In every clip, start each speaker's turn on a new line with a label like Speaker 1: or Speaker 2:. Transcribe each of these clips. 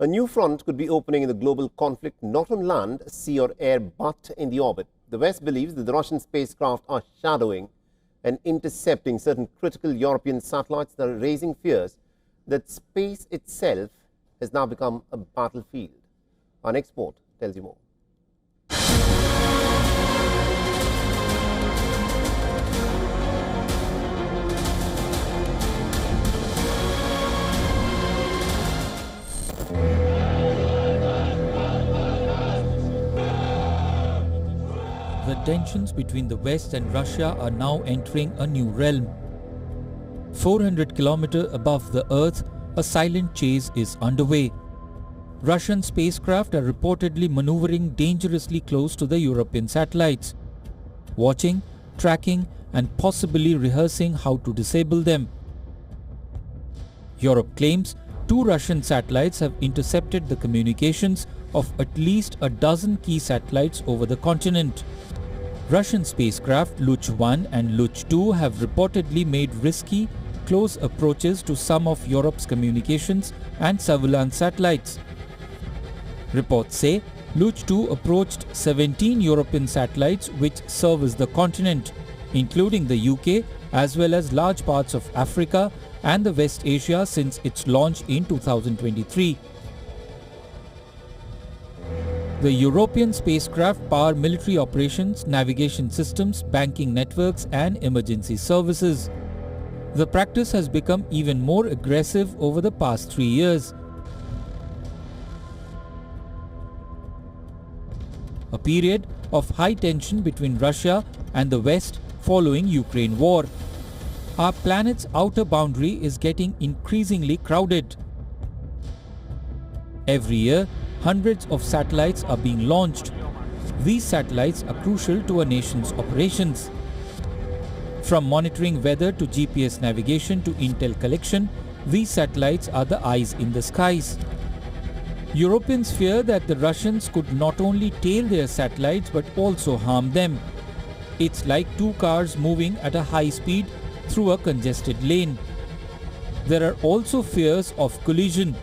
Speaker 1: A new front could be opening in the global conflict, not on land, sea or air, but in the orbit. The West believes that the Russian spacecraft are shadowing and intercepting certain critical European satellites that are raising fears that space itself has now become a battlefield. Our next report tells you more.
Speaker 2: The tensions between the West and Russia are now entering a new realm. 400 kilometers above the Earth, a silent chase is underway. Russian spacecraft are reportedly maneuvering dangerously close to the European satellites, watching, tracking and possibly rehearsing how to disable them. Europe claims 2 Russian satellites have intercepted the communications of at least a dozen key satellites over the continent. Russian spacecraft Luch 1 and Luch 2 have reportedly made risky, close approaches to some of Europe's communications and surveillance satellites. Reports say Luch 2 approached 17 European satellites which service the continent, including the UK as well as large parts of Africa and the West Asia since its launch in 2023. The European spacecraft power military operations, navigation systems, banking networks and emergency services. The practice has become even more aggressive over the past 3 years. A period of high tension between Russia and the West following Ukraine war. Our planet's outer boundary is getting increasingly crowded. Every year, hundreds of satellites are being launched. These satellites are crucial to a nation's operations. From monitoring weather to GPS navigation to intel collection, these satellites are the eyes in the skies. Europeans fear that the Russians could not only tail their satellites but also harm them. It's like 2 cars moving at a high speed through a congested lane. There are also fears of collision.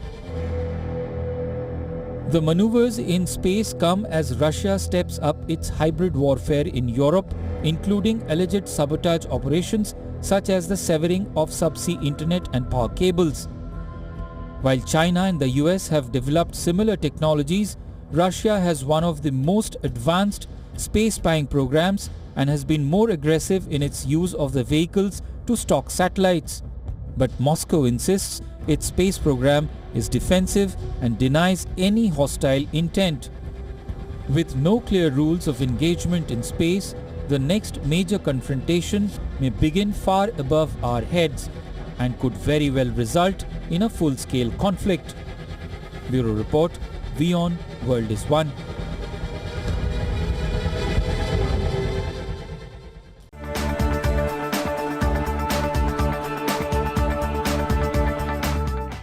Speaker 2: The maneuvers in space come as Russia steps up its hybrid warfare in Europe, including alleged sabotage operations such as the severing of subsea internet and power cables. While China and the US have developed similar technologies, Russia has one of the most advanced space spying programs and has been more aggressive in its use of the vehicles to stalk satellites. But Moscow insists its space program is defensive and denies any hostile intent. With no clear rules of engagement in space, the next major confrontation may begin far above our heads and could very well result in a full-scale conflict. Bureau Report, WION World is One.